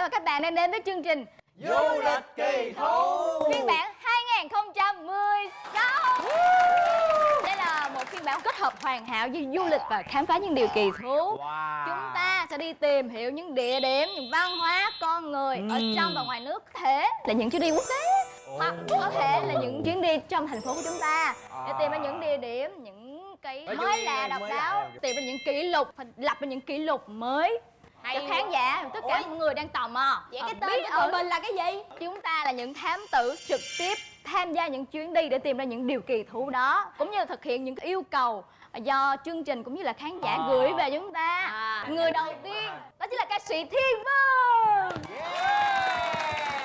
và các bạn đang đến với chương trình Du lịch kỳ thú phiên bản 2016. Đây là một phiên bản kết hợp hoàn hảo với du lịch và khám phá những điều kỳ thú. Chúng ta sẽ đi tìm hiểu những địa điểm, những văn hóa, con người ở trong và ngoài nước. Có thể là những chuyến đi quốc tế, hoặc có thể là những chuyến đi trong thành phố của chúng ta, để tìm ra những địa điểm, những cái mới lạ độc đáo, tìm ra những kỷ lục, lập ra những kỷ lục mới cho khán giả, tất cả mọi người đang tò mò. Vậy cái tên của tụi mình là cái gì? Chúng ta là những thám tử trực tiếp tham gia những chuyến đi để tìm ra những điều kỳ thú đó, cũng như là thực hiện những yêu cầu do chương trình cũng như là khán giả gửi về chúng ta. Người đầu tiên đó chính là ca sĩ Thiên Vương.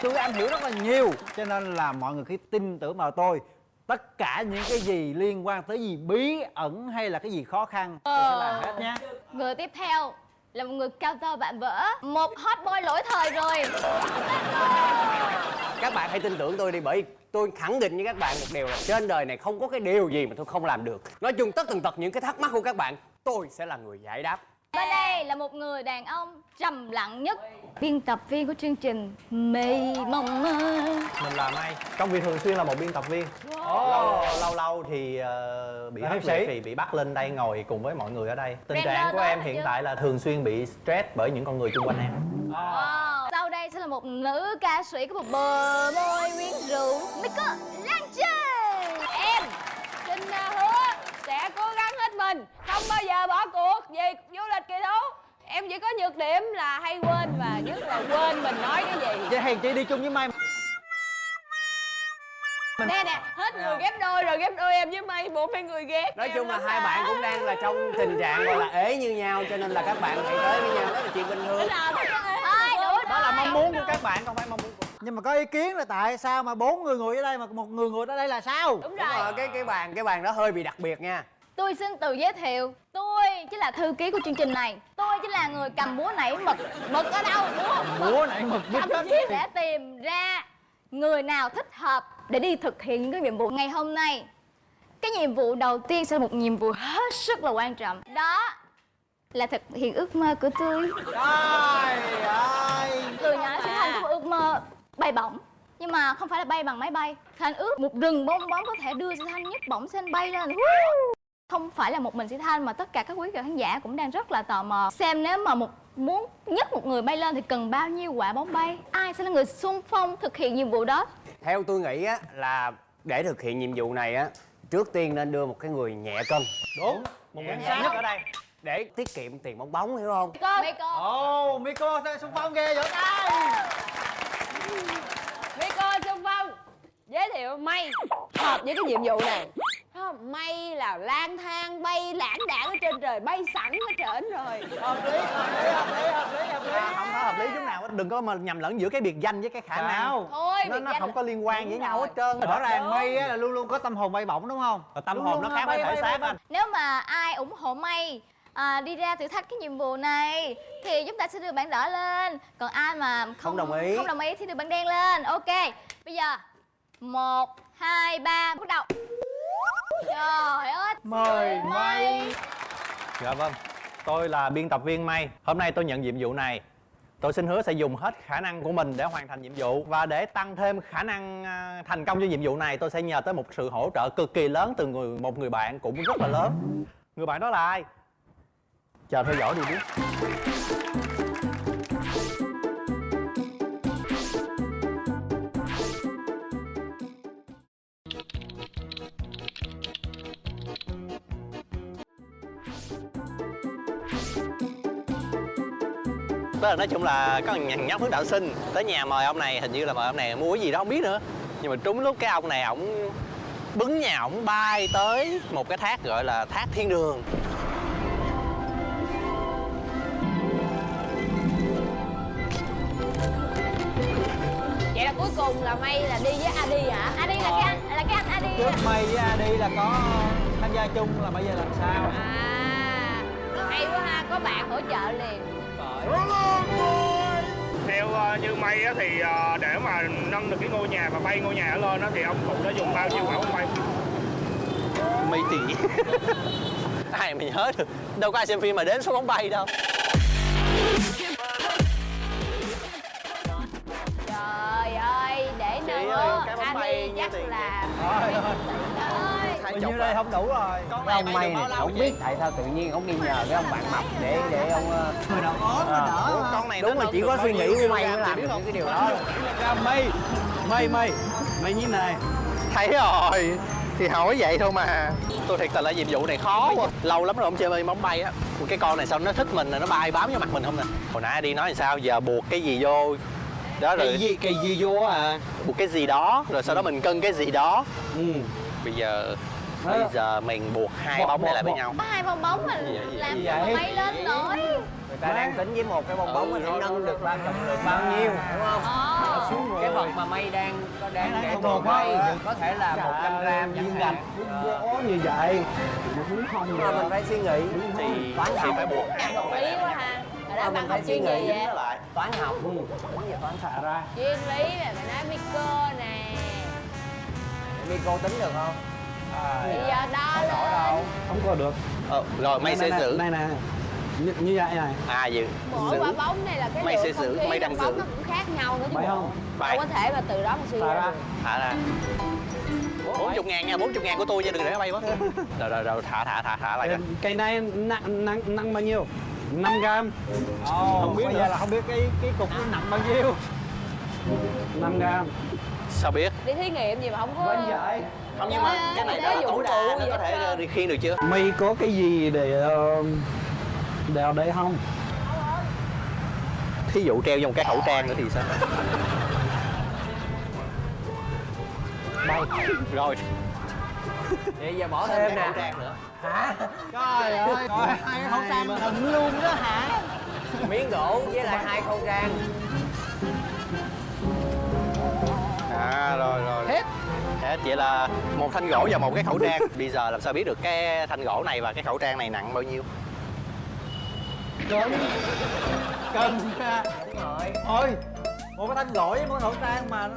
Tôi am hiểu rất là nhiều, cho nên là mọi người khi tin tưởng vào tôi, tất cả những cái gì liên quan tới gì bí ẩn hay là cái gì khó khăn tôi sẽ làm hết nha. Người tiếp theo là một người cao to vạm vỡ, một hot boy lỗi thời rồi. Các bạn hãy tin tưởng tôi đi, bởi tôi khẳng định với các bạn một điều là trên đời này không có cái điều gì mà tôi không làm được. Nói chung tất tần tật những cái thắc mắc của các bạn, tôi sẽ là người giải đáp. Bên đây là một người đàn ông trầm lặng nhất, biên tập viên của chương trình Mây Mộng Mơ. Mình là May, công việc thường xuyên là một biên tập viên. Lâu thì bị hát sĩ thì bị bắt lên đây ngồi cùng với mọi người ở đây. Tình trạng của em hiện tại là thường xuyên bị stress bởi những con người xung quanh em. Sau đây sẽ là một nữ ca sĩ có một bờ môi quyến rũ, Miko Lan Trinh. Em xin hứa sẽ cố gắng hết mình, không bao giờ bỏ cuộc về du lịch kỳ thú. Em chỉ có nhược điểm là hay quên, và nhất là quên mình nói cái gì. Chị Hèn chị đi chung với Mai. Nè nè, hết người ghép đôi rồi, ghép đôi em với May, bộ mấy người ghép. Nói chung là hai bạn cũng đang là trong tình trạng gọi là ế như nhau, cho nên là các bạn hãy tới với nhau, đó là chuyện bình thường. Đó là mong muốn của các bạn, không phải mong muốn của... Nhưng mà có ý kiến là tại sao mà 4 người ngồi ở đây mà một người ngồi ở đây là sao? Đúng Đúng rồi. rồi, cái bàn đó hơi bị đặc biệt nha. Tôi xin tự giới thiệu, tôi chính là thư ký của chương trình này. Tôi chính là người cầm búa nảy mực. Mực ở đâu? Búa nảy mực Để tìm ra người nào thích hợp để đi thực hiện những cái nhiệm vụ ngày hôm nay. Cái nhiệm vụ đầu tiên sẽ là một nhiệm vụ hết sức là quan trọng. Đó là thực hiện ước mơ của tôi. Trời ơi! Từ nhỏ Sinh Thanh có một ước mơ bay bổng. Nhưng mà không phải là bay bằng máy bay. Thanh ước một rừng bong bóng có thể đưa Sinh Thanh nhấc bổng Sinh bay lên. Không phải là một mình Sĩ Thanh mà tất cả các quý vị khán giả cũng đang rất là tò mò xem nếu mà muốn nhấc một người bay lên thì cần bao nhiêu quả bóng bay, ai sẽ là người xung phong thực hiện nhiệm vụ đó. Theo tôi nghĩ á, là để thực hiện nhiệm vụ này á, trước tiên nên đưa một cái người nhẹ cân. Đúng, một người sáng nhất ở đây. Để tiết kiệm tiền bong bóng, hiểu không? Miko. Miko xung phong ghê vỗ tay. Miko xung phong giới thiệu May hợp với cái nhiệm vụ này. May là lang thang bay lãng đãng ở trên trời, bay sẵn ở trển rồi. Hợp lý. Không có hợp lý chút nào hết. Đừng có mà nhầm lẫn giữa cái biệt danh với cái khả năng. Thôi, Nó không có liên quan với nhau hết trơn. Rõ ràng May là luôn luôn có tâm hồn bay bổng đúng không? Tâm hồn nó khác với thể xác anh. Nếu mà ai ủng hộ May đi ra thử thách cái nhiệm vụ này thì chúng ta sẽ đưa bảng đỏ lên. Còn ai mà không đồng ý thì đưa bảng đen lên. Ok. Bây giờ 1, 2, 3 bắt đầu. Trời ơi. Mời May. Dạ vâng, tôi là biên tập viên May. Hôm nay tôi nhận nhiệm vụ này. Tôi xin hứa sẽ dùng hết khả năng của mình để hoàn thành nhiệm vụ. Và để tăng thêm khả năng thành công cho nhiệm vụ này, tôi sẽ nhờ tới một sự hỗ trợ cực kỳ lớn từ một người bạn cũng rất là lớn. Người bạn đó là ai? Chờ theo dõi đi biết. Tức là nói chung là có nhóc hướng đạo sinh tới nhà mời ông này, hình như là mời ông này mua cái gì đó không biết nữa. Nhưng mà trúng lúc cái ông này ổng bứng nhà ổng bay tới một cái thác gọi là thác Thiên Đường. Vậy là cuối cùng là May là đi với Adi hả? Adi là cái anh Adi. Trước May với Adi là có tham gia chung, là bây giờ làm sao? Hay quá ha, có bạn hỗ trợ liền. Theo như May á, thì để mà nâng được cái ngôi nhà và bay ngôi nhà lên á, thì ông cụ đã dùng bao nhiêu quả bóng bay? Mấy tỷ. Ai mà nhớ được. Đâu có ai xem phim mà đếm số bóng bay đâu. tiền là Thôi thôi, ơi. Hai bao chục nhiêu đây không đủ rồi. cái ông May này không biết tại sao tự nhiên ông đi nhờ cái ông bạn mập để ông Người nào ốm mà đỡ. con này đúng nó là chỉ có suy nghĩ của May mới làm được những cái điều đó. Mày nhìn này. Thấy rồi. Thì hỏi vậy thôi mà. Tôi thiệt tình là nhiệm vụ này khó quá. Lâu lắm rồi không chơi bóng bay á. Cái con này sao nó thích mình rồi nó bay bám vào mặt mình không nè. Hồi nãy đi nói làm sao giờ buộc cái gì vô. Đó rồi. Cái gì vô à? Buộc cái gì đó rồi sau đó mình cân cái gì đó. Bây giờ mình buộc hai bóng này lại với nhau. Có hai bong bóng mà làm sao mà bay lên nổi. Người ta đang tính với một cái bong bóng mình sẽ nâng được ba trọng lượng bao nhiêu đúng không? Cái phần mà May đang để tôi bay có thể là 100 gram chẳng hạn. Gỗ như vậy Mà mình phải suy nghĩ thì toán học phải buộc. Lý quá ha. Rồi đó mình bạn phải học suy chuyên nghĩ gì vậy? lại. toán học giờ toán xạ ra Chuyên lý nè, mày nói micro nè. micro tính được không? Bây giờ đo lên. Không có được. Rồi mày sẽ giữ. Đây nè, như vậy này. À giữ. Mỗi quả bóng này là cái Mày lượng sẽ không giữ, khí mày trong đang bóng giữ. nó cũng khác nhau nữa chứ Phải bộ. không? Phải. Đâu có thể mà từ đó mà suy ra được. Thả ra. 40.000 nha, 40.000 của tôi nha, đừng để nó bay quá. Rồi thả lại kìa. Cây này nặng bao nhiêu? 5 gram. Không biết bây giờ là không biết cái cục nó nặng bao nhiêu. 5 gram. Sao biết? Đi thí nghiệm gì mà không có. Không nhưng mà cái này Cái nó dụng tối đa cụ nó gì có hết thể trơn. đi khiêng được chưa? Mày có cái gì để đeo đây không? Thí dụ treo trong cái khẩu trang nữa thì sao? Bay. Rồi. Vậy giờ bỏ thêm nè. Khẩu trang nữa. Hả? Trời ơi, coi hai cái khẩu trang mà thừng luôn đó hả? Miếng gỗ với lại 2 khẩu trang. À rồi. Hết. Vậy là một thanh gỗ và một cái khẩu trang. Bây giờ làm sao biết được cái thanh gỗ này và cái khẩu trang này nặng bao nhiêu? Cân ra. Đúng rồi. Thôi, một cái thanh gỗ với một cái khẩu trang mà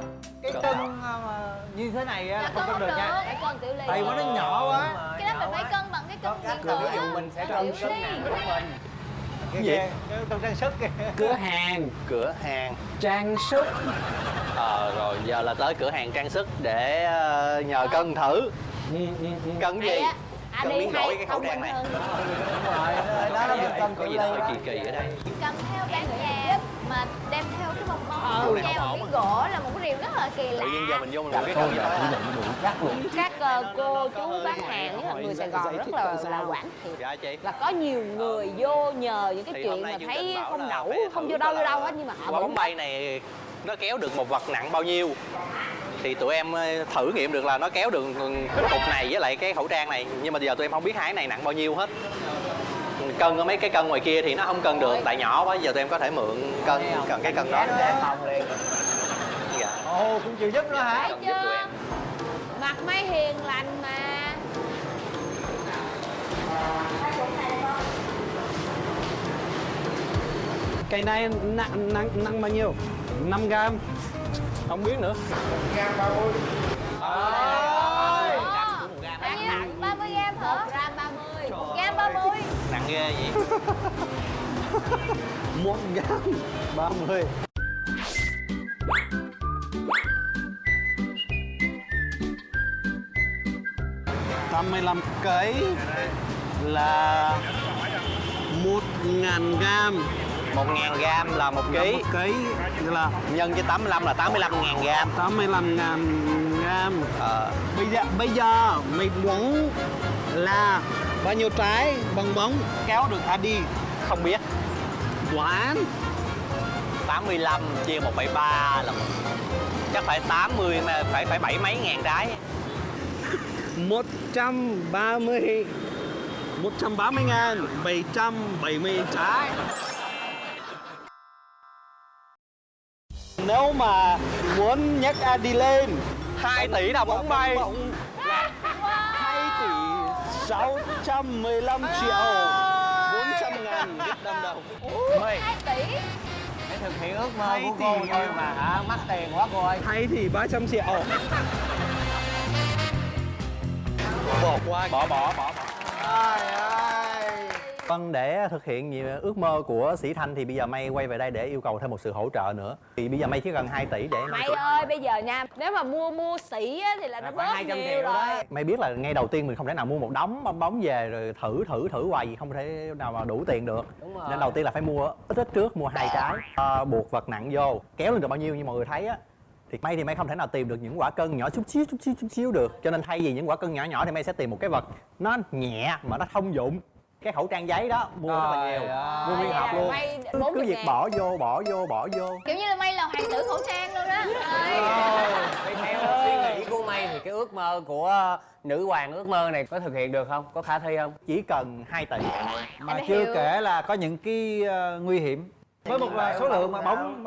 cái cân mà như thế này á là không cân được nha. Phải cân tiểu ly. Tại vì nó nhỏ quá. Cái đó mình phải cân bằng cái cân điện tử Ví dụ á. mình sẽ cân cân nặng của mình. Cái Gì? gì? Cái cân trang sức kìa. Cửa hàng. Trang sức. Rồi giờ là tới cửa hàng trang sức để nhờ cân thử. Cân Hay gì? á. Cân đi miếng gỗ hay với cái khẩu thông trang minh này. hơn. Đúng rồi, đó là một cân Có cự gì ly đó hơi đó. kỳ ở đây. Cầm theo cả nhà mà đem theo cái bong bóng Cái này treo không vào ổn miếng gỗ là một cái điều rất là kỳ lạ. Tự nhiên giờ mình vô mình làm cái cân gì đó. Các cô chú bán hàng nhất là người Sài Gòn rất là quản thiệt. Dạ chị. Là có nhiều người vô nhờ những cái Thì chuyện hôm nay mà chương thấy trình bảo không là đậu, phải không thử vô đâu coi là hết nhưng mà họ quả vẫn bóng bay này nó kéo được một vật nặng bao nhiêu. Thì tụi em thử nghiệm được là nó kéo được cục này với lại cái khẩu trang này. Nhưng mà giờ tụi em không biết hai cái này nặng bao nhiêu hết. Cân ở mấy cái cân ngoài kia thì nó không cân được tại nhỏ quá. Giờ tụi em có thể mượn cần cái cân đó. Để phòng liền. Dạ. Ồ, cũng chịu giúp nữa hả? thấy Cần giúp tụi em. mặt mấy hiền lành mà. Cây này nặng bao nhiêu? 5 gram. Không biết nữa. Ôi, bao nhiêu? 30 gram hả? 1 gram 30. 1 gram 30. Nặng ghê vậy. 1 gram 30. Tầm 15 cái là 1.000 gram. 1.000 gram là 1 ký. Một ký là Nhân với 85 là 85.000 gram. 85.000 gram. Bây giờ mày muốn là bao nhiêu trái bong bóng kéo được hả đi? Không biết. Đoán. 85 chia 1,3 là chắc phải 80 mà phải 7 mấy ngàn trái. 130 ngàn 770 trái. Nếu mà muốn nhắc Adi lên 2 tỷ đồng bóng bay. 2 tỷ 615 triệu 400 ngàn Việt Nam đồng. 2 tỷ. Để thực hiện ước mơ của cô thôi mà hả? Mắc tiền quá cô ơi. 2 tỷ 300 triệu. Bỏ qua. Bỏ. Trời ơi. Vâng, để thực hiện nhiều ước mơ của Sĩ Thanh thì bây giờ May quay về đây để yêu cầu thêm một sự hỗ trợ nữa. Thì bây giờ May chỉ cần 2 tỷ để May ơi, bây giờ nha, nếu mà mua sỉ á, thì là nó bớt 200 nhiều triệu rồi. đó. May biết là ngay đầu tiên mình không thể nào mua một đống bong bóng về rồi thử hoài gì không thể nào mà đủ tiền được. Đúng rồi. Nên đầu tiên là phải mua ít trước, mua 2 trái, buộc vật nặng vô, kéo lên được bao nhiêu như mọi người thấy á. Thì May không thể nào tìm được những quả cân nhỏ chút xíu được. Cho nên thay vì những quả cân nhỏ nhỏ thì May sẽ tìm một cái vật nó nhẹ mà nó thông dụng. Cái khẩu trang giấy đó mua rất là nhiều, mua nguyên hộp luôn. May Cứ 40 việc ngàn. bỏ vô. Kiểu như là May là hoàng tử khẩu trang luôn đó. Vậy theo suy nghĩ của May thì cái ước mơ của nữ hoàng ước mơ này có thực hiện được không? Có khả thi không? Chỉ cần 2 tỷ. Mà Em chưa hiểu. kể là có những cái nguy hiểm với một số lượng mà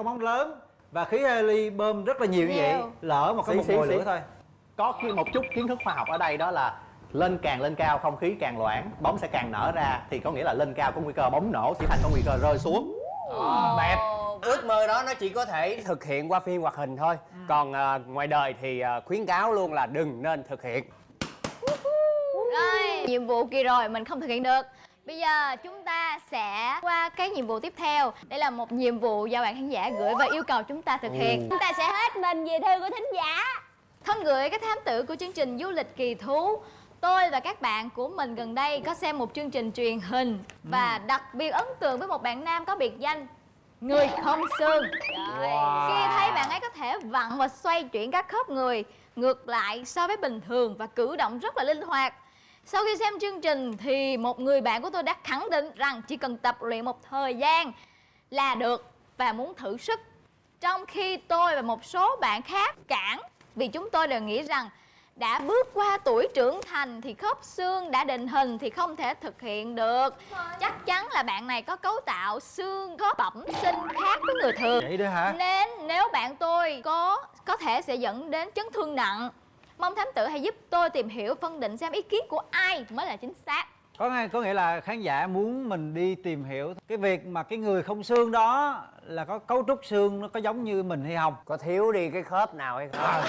bóng lớn và khí heli bơm rất là nhiều như vậy, Nhiều. lỡ một cái Xí, một xí, mồi xí. lửa thôi. Có một chút kiến thức khoa học ở đây, đó là lên cao không khí càng loãng, bóng sẽ càng nở ra, thì có nghĩa là lên cao có nguy cơ bóng nổ, Sĩ Thanh có nguy cơ rơi xuống. Đẹp. Ước mơ đó nó chỉ có thể thực hiện qua phim hoạt hình thôi. Còn ngoài đời thì khuyến cáo luôn là đừng nên thực hiện. Rồi, nhiệm vụ kỳ rồi mình không thực hiện được. Bây giờ chúng ta sẽ qua cái nhiệm vụ tiếp theo. Đây là một nhiệm vụ do bạn khán giả gửi và yêu cầu chúng ta thực hiện. Chúng ta sẽ hết mình về thư của thính giả. Thân gửi các thám tử của chương trình du lịch kỳ thú. Tôi và các bạn của mình gần đây có xem một chương trình truyền hình và đặc biệt ấn tượng với một bạn nam có biệt danh người không xương. Trời, khi thấy bạn ấy có thể vặn và xoay chuyển các khớp người ngược lại so với bình thường và cử động rất là linh hoạt. Sau khi xem chương trình thì một người bạn của tôi đã khẳng định rằng chỉ cần tập luyện một thời gian là được và muốn thử sức. Trong khi tôi và một số bạn khác cản vì chúng tôi đều nghĩ rằng đã bước qua tuổi trưởng thành thì khớp xương đã định hình thì không thể thực hiện được. Chắc chắn là bạn này có cấu tạo xương khớp bẩm sinh khác với người thường. Vậy đó hả? Nên nếu bạn tôi có thể sẽ dẫn đến chấn thương nặng. Mong thám tử hãy giúp tôi tìm hiểu phân định xem ý kiến của ai mới là chính xác. Có nghĩa là khán giả muốn mình đi tìm hiểu cái việc mà cái người không xương đó là có cấu trúc xương nó có giống như mình hay không. Có thiếu đi cái khớp nào hay không?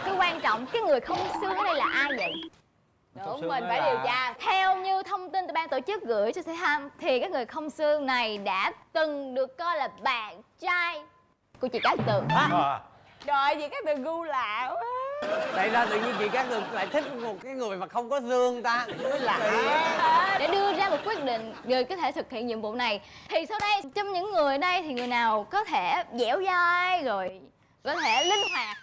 Cái quan trọng cái người không xương ở đây là ai vậy? Đúng, xương mình đó phải là- điều tra. Theo như thông tin từ ban tổ chức gửi cho Sĩ Thanh thì cái người không xương này đã từng được coi là bạn trai của chị Cát Tường. Trời, gì cái từ gu lạ quá. Tại ra tự nhiên chị Cát Tường lại thích một cái người mà không có xương ta. Mới lạ. Để đưa ra một quyết định người có thể thực hiện nhiệm vụ này thì sau đây trong những người ở đây thì người nào có thể dẻo dai rồi có thể linh hoạt.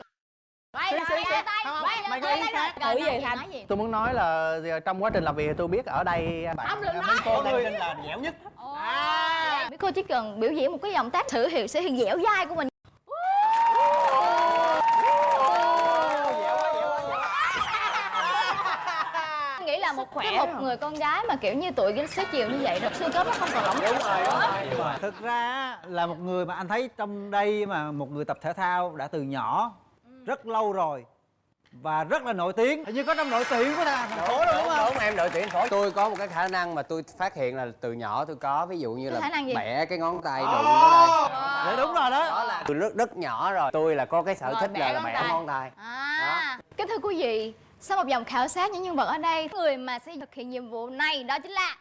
Mày Xíu, xíu, xíu. mày có ý khác. Thử gì Thanh? Tôi Muốn nói là trong quá trình làm việc thì tôi biết ở đây bạn Không được nói. mấy cô đang tin là dẻo nhất. Mấy cô chỉ cần biểu diễn một cái động tác thể hiện dẻo dai của mình. Nghĩ là một người con gái mà kiểu như tuổi xế chiều như vậy rồi xương khớp nó không còn lỏng. Đúng rồi. Thực ra á, là một người mà anh thấy trong đây mà một người tập thể thao đã từ nhỏ rất lâu rồi và rất là nổi tiếng, hình như có trong đội tuyển của thành phố rồi đúng không? Đúng, em đội tuyển phổi. Tôi có một cái khả năng mà tôi phát hiện là từ nhỏ tôi có, ví dụ như là Khả năng gì? bẻ cái ngón tay đụng ở đây. Dạ đúng rồi đó. Đó là từ rất nhỏ rồi. Tôi là có cái sở Rồi, thích bẻ là ngón bẻ tay. ngón tay. Kính thưa quý vị, sau một vòng khảo sát những nhân vật ở đây, người mà sẽ thực hiện nhiệm vụ này đó chính là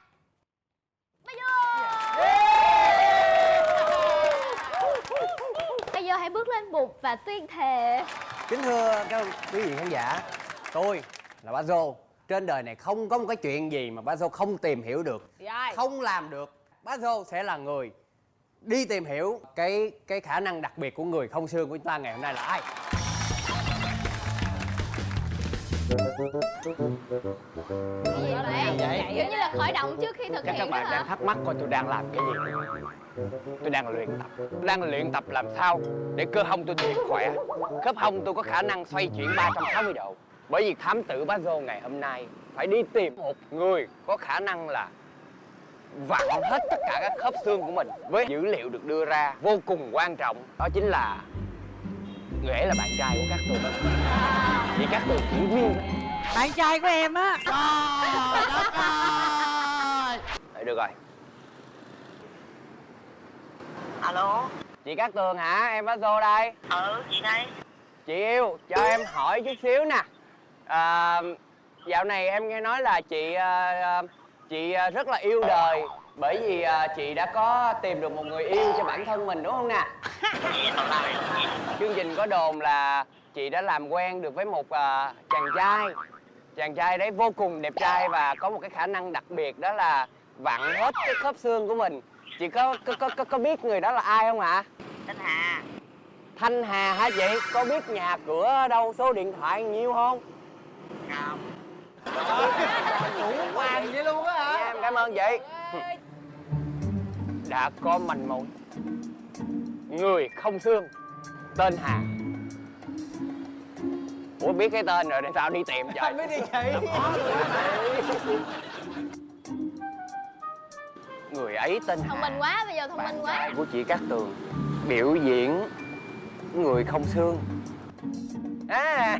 Bây giờ hãy bước lên bục và tuyên thệ. Kính thưa các quý vị khán giả, tôi là Bá Dô. Trên đời này không có một cái chuyện gì mà Bá Dô không tìm hiểu được, Rồi. không làm được. Bá Dô sẽ là người đi tìm hiểu cái khả năng đặc biệt của người không xương của chúng ta ngày hôm nay là ai. Gì vậy? Kiểu như là khởi động trước khi thực Chắc hiện các đó bạn hả? đang thắc mắc coi tôi đang làm cái gì. Tôi đang luyện tập. Tôi đang luyện tập làm sao để cơ hông tôi thiệt khỏe. Khớp hông tôi có khả năng xoay chuyển 360 độ. Bởi vì thám tử Bá Dô ngày hôm nay phải đi tìm một người có khả năng là vặn hết tất cả các khớp xương của mình. Với dữ liệu được đưa ra vô cùng quan trọng, đó chính là người ấy là bạn trai của Cát Tường. Vì Cát Tường chỉ viên. Bạn trai của em á. Đấy, được rồi. Alo. Chị Cát Tường hả? Em Bá Dô đây. Chị đây. Chị yêu, cho em hỏi chút xíu nè. Dạo này em nghe nói là chị chị rất là yêu đời bởi vì chị đã có tìm được một người yêu cho bản thân mình đúng không nè? Chương trình có đồn là chị đã làm quen được với một chàng trai đấy vô cùng đẹp trai và có một cái khả năng đặc biệt đó là vặn hết cái khớp xương của mình. Chị có biết người đó là ai không ạ? Thanh Hà. Thanh Hà hả chị? Có biết nhà cửa ở đâu, số điện thoại nhiêu không? Không. Chủ hoàng vậy luôn á hả? Em cảm ơn chị. Đã có manh mối. Người không xương, tên Hà. Ủa biết cái tên rồi, để sao đi tìm trời? Không biết đi chị. Người ấy tên Hà. Thông minh quá, bây giờ thông minh quá. Bạn trai của chị Cát Tường biểu diễn người không xương. Cái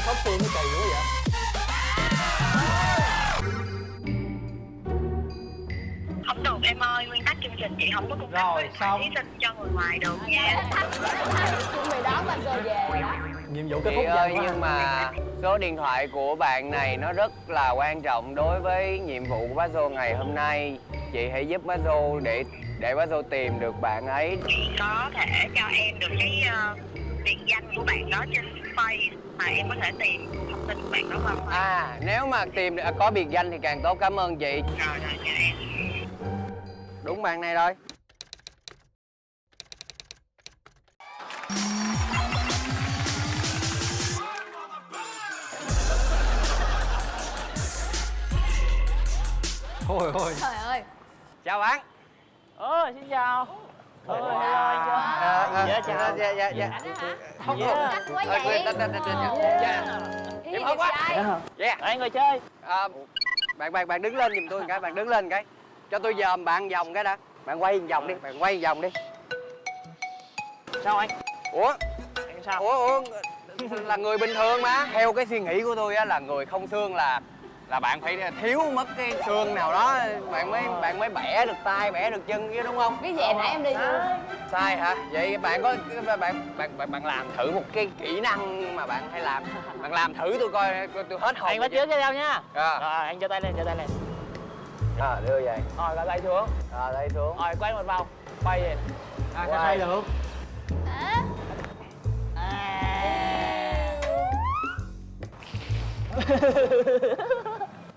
khớp xương nó kỳ quá vậy. Không được em ơi, nguyên tắc chương trình chị không có cung cấp Rồi, xong. thí sinh cho người ngoài được nha. Chuẩn bị đón bạn rồi về đó. Nhiệm vụ kết Chị thúc ơi, nhanh quá. nhưng mà số điện thoại của bạn này nó rất là quan trọng đối với nhiệm vụ của bác Dô ngày hôm nay. Chị hãy giúp bác Dô để bác Dô tìm được bạn ấy. Chị có thể cho em được cái biệt danh của bạn đó trên Face mà em có thể tìm thông tin của bạn đó qua Face. À, nếu mà tìm được có biệt danh thì càng tốt, cảm ơn chị. Rồi chào em. Đúng bạn này rồi. Ôi ôi. Trời ơi. Chào bạn. Xin chào. Dạ chào. Dạ. Không không. Cách quá vậy. Em không quá. Dạ. Anh ngồi chơi. Bạn đứng lên giùm tôi một cái, bạn đứng lên một cái. Cho tôi dòm bạn vòng cái đã. Bạn quay vòng đi, bạn quay vòng đi. Sao anh? Ủa? Anh sao? Ủa là người bình thường mà. Theo cái suy nghĩ của tôi á là người không xương là bạn phải thiếu mất cái xương nào đó bạn mới bẻ được tay, bẻ được chân chứ đúng không? Cái gì nãy em đi luôn. Sai hả? Vậy bạn bạn làm thử một cái kỹ năng mà bạn hay làm. Bạn làm thử tôi coi tôi hết hồn. Anh bắt trước cho em nha. À. Rồi anh giơ tay lên, giơ tay lên. Đưa về. Rồi gạt tay xuống. Đây xuống. Rồi quay một vòng. Quay về. Sao xoay được?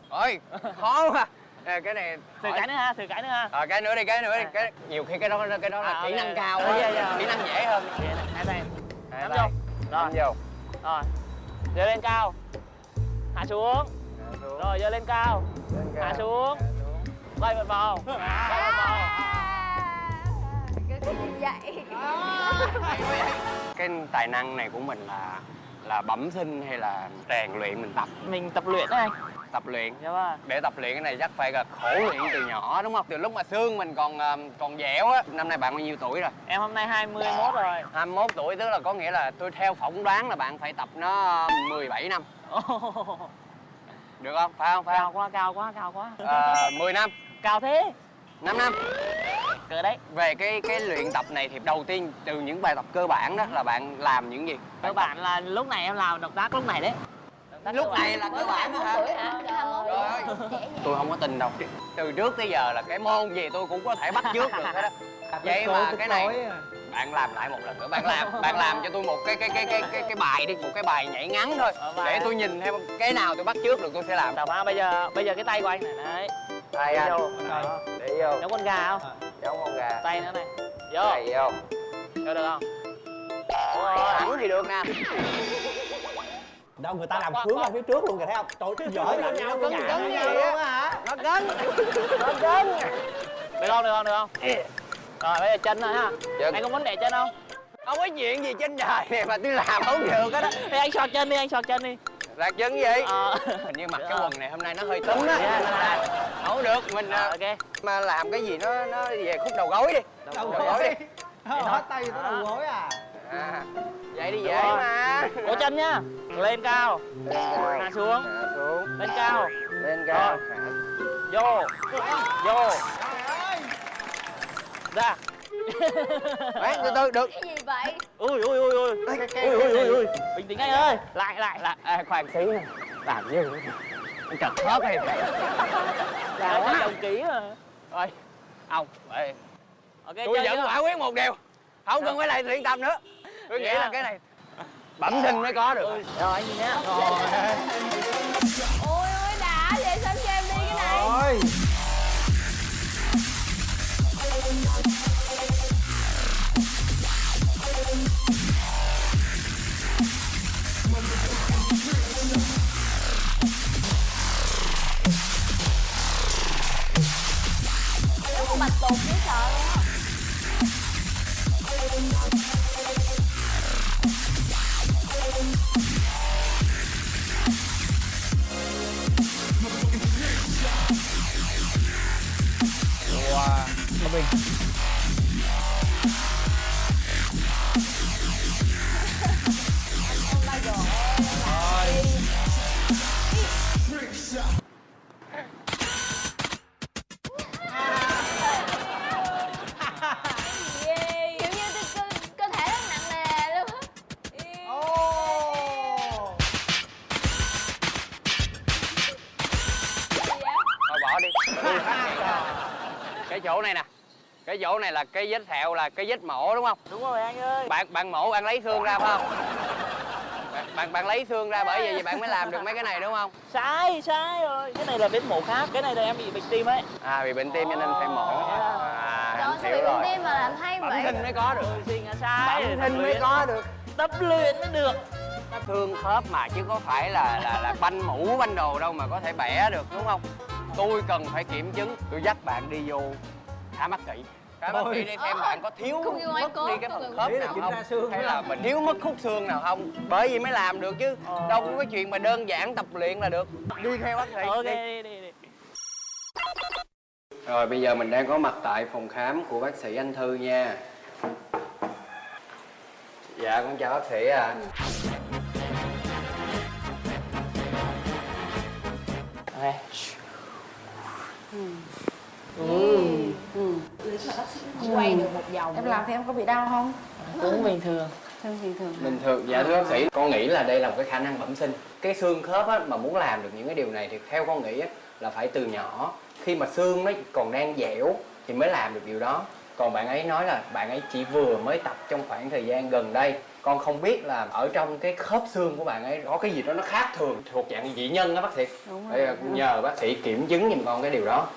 Ôi, khó quá. Cái này Thử cái nữa ha, thử cái nữa ha. cái nữa đi. Nhiều khi cái đó là kỹ năng cao Dạ, á. dạ. Kỹ năng dễ hơn. Hai tay. Hai Nắm tay. vô. Nắm vô. Rồi. Giơ lên cao. Hạ xuống. Rồi giơ lên cao. Hạ xuống. Quay một vòng. Quay một vòng. Cái gì vậy? Cái tài năng này của mình là bẩm sinh hay là rèn luyện mình tập? Mình tập luyện đấy anh. Tập luyện. Dạ vâng. Để tập luyện cái này chắc phải là khổ luyện từ nhỏ đúng không? Từ lúc mà xương mình còn dẻo á. Năm nay bạn bao nhiêu tuổi rồi? Em hôm nay 21 rồi. 21 tuổi tức là có nghĩa là tôi theo phỏng đoán là bạn phải tập nó 17 năm. Được không? Phải không? Cao quá. 10 năm. Cao thế. 5 năm. Cỡ đấy. Về cái luyện tập này thì đầu tiên từ những bài tập cơ bản đó là bạn làm những gì? Cơ bản là lúc này em làm động tác lúc này đấy. Lúc này là cơ bản hả? tuổi hả? Trời ơi, tôi không có tin đâu. Từ trước tới giờ là cái môn gì tôi cũng có thể bắt chước được hết á. Vậy mà cái này bạn làm lại một lần nữa. Bạn làm cho tôi một cái bài đi, một cái bài nhảy ngắn thôi. Để tôi nhìn theo cái nào tôi bắt chước được tôi sẽ làm. Tập ha, bây giờ cái tay của anh này đấy. Tay anh. Để vô. Giống con gà không? Giống con gà. Tay nữa này. Vô. Tay vô. Vô được không? Thẳng thì được nè. Đâu người ta làm khướng ở phía trước luôn kìa thấy không? Trời giỏi làm nhau cứng nhau luôn á hả? Nó cứng. Được không? Rồi bây giờ chân rồi ha. Chân. Anh có muốn để chân không? Không có chuyện gì trên đời này mà tôi làm không được hết á. Thì anh sọt chân đi, Rạc chân gì? Hình như mặc cái quần này hôm nay nó hơi túm á. Không được, mình ok. mà làm cái gì nó về khúc đầu gối đi. Đầu gối đi. Hết tay tới đầu gối à. Vậy đi dễ mà. Cổ chân nhá. Lên cao. Hạ xuống. Lên cao. Lên cao. Vô. Vô. Ra. Đấy, từ từ được. Cái gì vậy? Ui ui ui ui. Ui. Bình tĩnh anh ơi. Lại. Khoan xí nè. Làm gì? Anh trật khớp em. Làm quá đồng kỹ mà. Rồi. Ông. Okay, tôi vẫn quả quyết một điều. Không cần phải lại luyện tập nữa. Tôi nghĩ là cái này bẩm sinh mới có được. Rồi anh nhìn nhé. Ôi đã vậy sao cho em đi cái này. Rồi. Nếu mà bạch tuộc dễ sợ luôn á. Wow. Công Bình. Oh my god. Kiểu như cơ thể rất nặng nề luôn á. Thôi bỏ đi. Cái chỗ này nè. Cái chỗ này là cái vết sẹo là cái vết mổ đúng không? Đúng rồi anh ơi. Bạn mổ bạn lấy xương ra phải không? Bạn lấy xương ra bởi vì bạn mới làm được mấy cái này đúng không? Sai rồi. Cái này là vết mổ khác. Cái này là em bị bệnh tim ấy. À bị bệnh tim cho nên phải mổ. Trời ơi, sao bị bệnh tim mà làm hay Bẩm vậy? sinh mới có được. Sinh là sai. Bẩm sinh mới có được. Tập luyện mới được. Thương khớp mà chứ có phải là banh mũ banh đồ đâu mà có thể bẻ được đúng không? Tôi cần phải kiểm chứng. Tôi dắt bạn đi vô khám bác sĩ. Khám bác sĩ để xem bạn có thiếu Không như ngoài mất cốt, đi cái không phần được. khớp Ý là nào kiểm không? tra xương Hay phải là không? mình thiếu mất khúc xương nào không? Bởi vì mới làm được chứ. Đâu có cái chuyện mà đơn giản tập luyện là được. Đi theo bác sĩ. Ok đi. đi. Rồi bây giờ mình đang có mặt tại phòng khám của bác sĩ Anh Thư nha. Dạ con chào bác sĩ ạ. Quay được một vòng. Em làm thì em có bị đau không? Cũng bình thường. Bình thường, dạ thưa bác sĩ, con nghĩ là đây là một cái khả năng bẩm sinh. Cái xương khớp á, mà muốn làm được những cái điều này thì theo con nghĩ á, là phải từ nhỏ. Khi mà xương nó còn đang dẻo thì mới làm được điều đó. Còn bạn ấy nói là bạn ấy chỉ vừa mới tập trong khoảng thời gian gần đây. Con không biết là ở trong cái khớp xương của bạn ấy có cái gì đó nó khác thường, thuộc dạng dị nhân đó bác sĩ. Đúng Bây giờ rồi. nhờ bác sĩ kiểm chứng giùm con cái điều đó.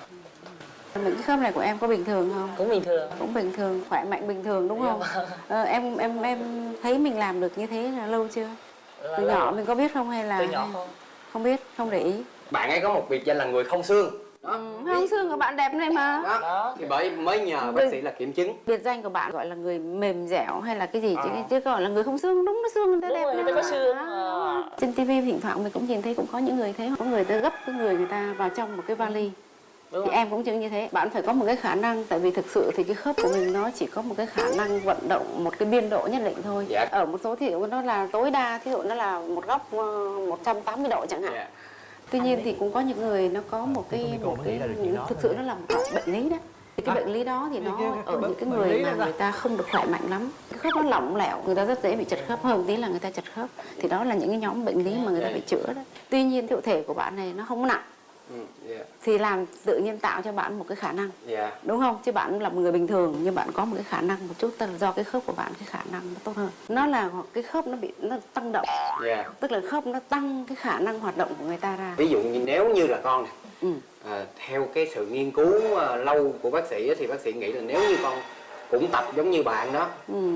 Những cái khớp này của em có bình thường không? Cũng bình thường. Cũng bình thường, khỏe mạnh bình thường đúng không? Em thấy mình làm được như thế là lâu chưa? Từ nhỏ mình có biết không hay là Từ nhỏ không. không biết, không để ý. Bạn ấy có một biệt danh là người không xương. Đó. Không, xương của bạn đẹp này mà. Đó. Thì bởi mới nhờ bác sĩ là kiểm chứng. Biệt danh của bạn gọi là người mềm dẻo hay là cái gì chứ gọi là người không xương, đúng, nó xương người ta đẹp Người ta có xương. Trên TV thỉnh thoảng mình cũng nhìn thấy cũng có những người thế, có người ta gấp cái người người ta vào trong một cái vali. Thì em cũng chứng như thế. Bạn phải có một cái khả năng, tại vì thực sự thì cái khớp của mình nó chỉ có một cái khả năng vận động một cái biên độ nhất định thôi. Dạ. Ở một số thí dụ nó là tối đa, thí dụ nó là một góc 180 độ chẳng hạn. Dạ. Tuy nhiên thì cũng có những người nó có một cái thực sự nó là một bệnh lý đấy. Thì cái bệnh lý đó thì nó ở những cái người mà người ta không được khỏe mạnh lắm, cái khớp nó lỏng lẻo, người ta rất dễ bị chật khớp, hơn tí là người ta chật khớp. Thì đó là những cái nhóm bệnh lý mà người ta phải chữa đấy. Tuy nhiên thiệu thể của bạn này nó không nặng. Thì làm tự nhiên tạo cho bạn một cái khả năng, đúng không? Chứ bạn là một người bình thường nhưng bạn có một cái khả năng một chút, tức là do cái khớp của bạn cái khả năng nó tốt hơn. Nó là cái khớp nó tăng động, tức là khớp nó tăng cái khả năng hoạt động của người ta ra. Ví dụ như nếu như là con này, theo cái sự nghiên cứu lâu của bác sĩ thì bác sĩ nghĩ là nếu như con cũng tập giống như bạn đó,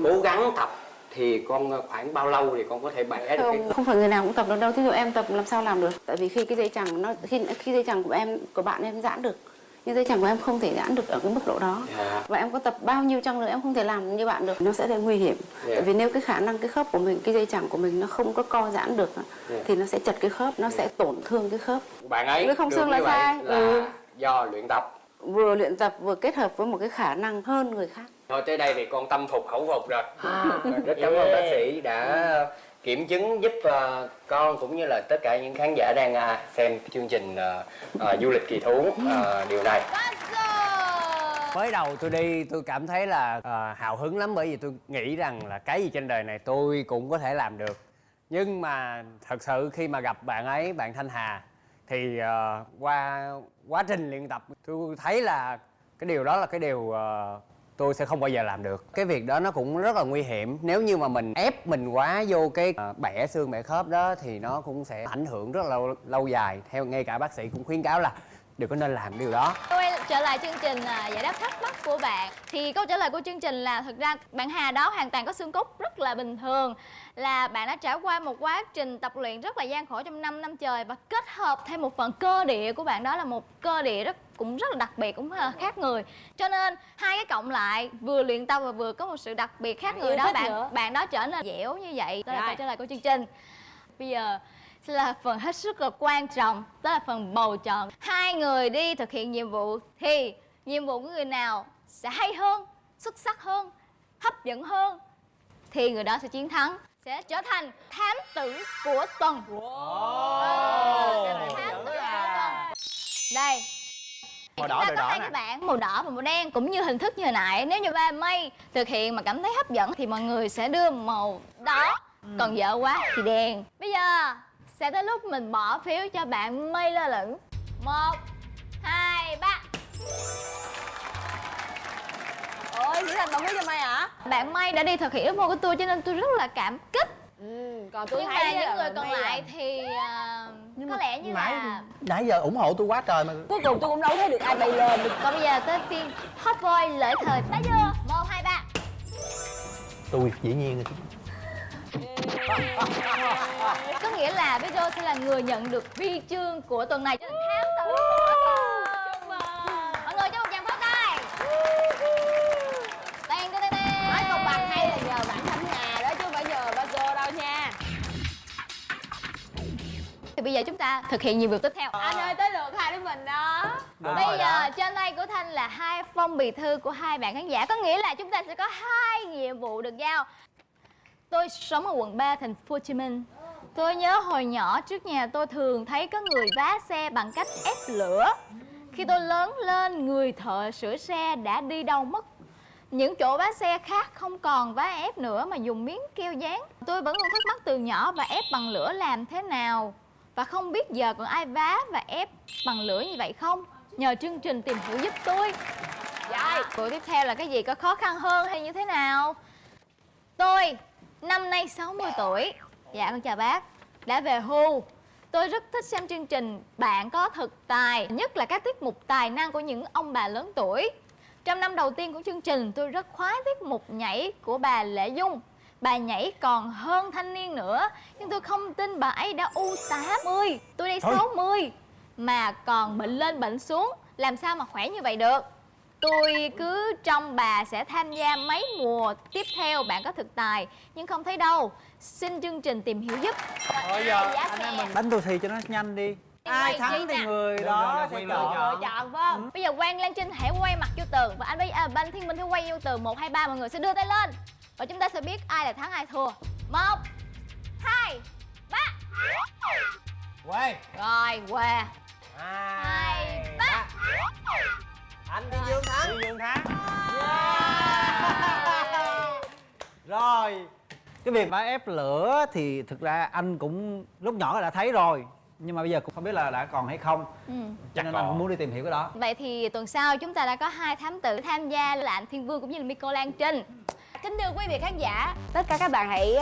cố gắng tập thì con khoảng bao lâu thì con có thể bẻ được cái... Không phải người nào cũng tập được đâu. Thí dụ em tập làm sao làm được? Tại vì khi cái dây chằng nó khi dây chằng của bạn em giãn được, nhưng dây chằng của em không thể giãn được ở cái mức độ đó. Và em có tập bao nhiêu chăng nữa em không thể làm như bạn được, nó sẽ là nguy hiểm. Tại vì nếu cái khả năng cái khớp của mình, cái dây chằng của mình nó không có co giãn được thì nó sẽ chật cái khớp, nó sẽ tổn thương cái khớp. Bạn ấy cái không xương là sai là do luyện tập, vừa luyện tập vừa kết hợp với một cái khả năng hơn người khác. Thôi tới đây thì con tâm phục khẩu phục rồi. Rất cảm ơn bác sĩ đã kiểm chứng giúp con cũng như là tất cả những khán giả đang xem chương trình du lịch kỳ thú điều này. Mới đầu tôi đi tôi cảm thấy là hào hứng lắm, bởi vì tôi nghĩ rằng là cái gì trên đời này tôi cũng có thể làm được. Nhưng mà thật sự khi mà gặp bạn ấy, bạn Thanh Hà, thì qua quá trình luyện tập tôi thấy là cái điều đó là cái điều tôi sẽ không bao giờ làm được. Cái việc đó nó cũng rất là nguy hiểm. Nếu như mà mình ép mình quá vô cái bẻ xương bẻ khớp đó thì nó cũng sẽ ảnh hưởng rất là lâu dài. Theo ngay cả bác sĩ cũng khuyến cáo là đừng có nên làm điều đó. Quay trở lại chương trình giải đáp thắc mắc của bạn, thì câu trả lời của chương trình là thực ra bạn Hà đó hoàn toàn có xương cốt rất là bình thường, là bạn đã trải qua một quá trình tập luyện rất là gian khổ trong 5 năm trời, và kết hợp thêm một phần cơ địa của bạn đó là một cơ địa cũng rất là đặc biệt, cũng rất là khác người, cho nên hai cái cộng lại vừa luyện tập và vừa có một sự đặc biệt khác người đó, bạn đó trở nên dẻo như vậy. Đó là câu trả lời của chương trình. Bây giờ là phần hết sức là quan trọng, đó là phần bầu chọn. Hai người đi thực hiện nhiệm vụ thì nhiệm vụ của người nào sẽ hay hơn, xuất sắc hơn, hấp dẫn hơn thì người đó sẽ chiến thắng, sẽ trở thành thám tử của tuần. Đây, màu chúng đỏ, ta đội có đỏ hai nè. cái bảng màu đỏ và màu đen, cũng như hình thức như hồi nãy. Nếu như ba Mây thực hiện mà cảm thấy hấp dẫn thì mọi người sẽ đưa màu đỏ, còn dở quá thì đen. Bây giờ sẽ tới lúc mình bỏ phiếu cho bạn Mây lơ lửng. 1, 2, 3. Ôi, Thủy Thành bỏ phiếu cho Mây hả? Bạn Mây đã đi thực hiện ước mơ của tôi cho nên tôi rất là cảm kích. Còn tôi Nhưng thấy mà những là người còn Mây lại thì có lẽ như là Nãy giờ ủng hộ tôi quá trời mà. cuối cùng tôi cũng đâu thấy được ai bay lên được. còn bây giờ tới phiên Hot Boy lễ thời tá dưa. 1, 2, 3. Tôi dĩ nhiên Có nghĩa là Pedro sẽ là người nhận được huy chương của tuần này, cho nên thám tử của tuần. Mọi người cho một tràng pháo tay. Tàn tàn tàn. Nói công bằng hay là nhờ bạn Thanh Hà đó chứ không phải nhờ Pedro đâu nha. Thì bây giờ chúng ta thực hiện nhiệm vụ tiếp theo. Anh ơi, tới lượt hai đứa mình đó. Bây giờ trên tay của Thanh là 2 phong bì thư của 2 bạn khán giả, có nghĩa là chúng ta sẽ có 2 nhiệm vụ được giao. Tôi sống ở quận 3 thành phố Hồ Chí Minh. Tôi nhớ hồi nhỏ trước nhà tôi thường thấy có người vá xe bằng cách ép lửa. Khi tôi lớn lên, người thợ sửa xe đã đi đâu mất. Những chỗ vá xe khác không còn vá ép nữa mà dùng miếng keo dán. Tôi vẫn luôn thắc mắc từ nhỏ và ép bằng lửa làm thế nào, và không biết giờ còn ai vá và ép bằng lửa như vậy không? Nhờ chương trình tìm hiểu giúp tôi. Dạ. Câu tiếp theo là cái gì, có khó khăn hơn hay như thế nào? Tôi năm nay 60 tuổi. Dạ con chào bác. Đã về hưu. Tôi rất thích xem chương trình Bạn Có Thực Tài, nhất là các tiết mục tài năng của những ông bà lớn tuổi. Trong năm đầu tiên của chương trình, tôi rất khoái tiết mục nhảy của bà Lệ Dung. Bà nhảy còn hơn thanh niên nữa. Nhưng tôi không tin bà ấy đã U80. Tôi đây 60 mà còn bệnh lên bệnh xuống, làm sao mà khỏe như vậy được. Tôi cứ trông bà sẽ tham gia mấy mùa tiếp theo Bạn Có Thực Tài, nhưng không thấy đâu. Xin chương trình tìm hiểu giúp. Bây giờ anh em mình đánh tôi thì cho nó nhanh đi. Ai thắng thì người đó sẽ Lựa chọn phải không? Bây giờ Quang Lan Trinh hãy quay mặt vô tường, và anh Thiên Minh hãy quay vô tường. 1, 2, 3, mọi người sẽ đưa tay lên và chúng ta sẽ biết ai là thắng ai thua. 1, 2, 3. Quay. Rồi, qua 2, 3. Anh Thiên Dương thắng. Thiên Dương thắng. Rồi, cái việc mà ép lửa thì thực ra anh cũng lúc nhỏ đã thấy rồi, nhưng mà bây giờ cũng không biết là đã còn hay không. Cho nên anh cũng muốn đi tìm hiểu cái đó. Vậy thì tuần sau chúng ta đã có 2 thám tử tham gia là anh Thiên Vương cũng như là Miko Lan Trinh. Kính thưa quý vị khán giả, tất cả các bạn hãy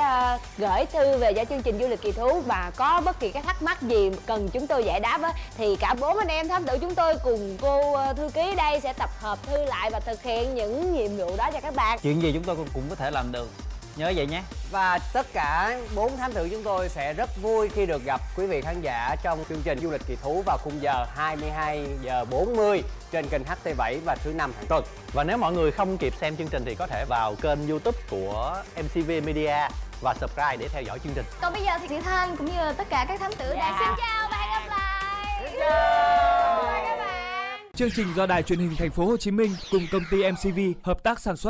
gửi thư về cho chương trình Du Lịch Kỳ Thú, và có bất kỳ cái thắc mắc gì cần chúng tôi giải đáp á, thì cả 4 anh em thám tử chúng tôi cùng cô thư ký đây sẽ tập hợp thư lại và thực hiện những nhiệm vụ đó cho các bạn. Chuyện gì chúng tôi cũng có thể làm được, nhớ vậy nhé. Và tất cả 4 thám tử chúng tôi sẽ rất vui khi được gặp quý vị khán giả trong chương trình Du Lịch Kỳ Thú vào khung giờ 22h40 trên kênh HT7 và thứ 5 hàng tuần. Và nếu mọi người không kịp xem chương trình thì có thể vào kênh YouTube của MCV Media và subscribe để theo dõi chương trình. Còn bây giờ thì chị Thanh cũng như là tất cả các thám tử đã xin chào và hẹn gặp lại. Bye các bạn. Chương trình do Đài Truyền hình Thành phố Hồ Chí Minh cùng công ty MCV hợp tác sản xuất.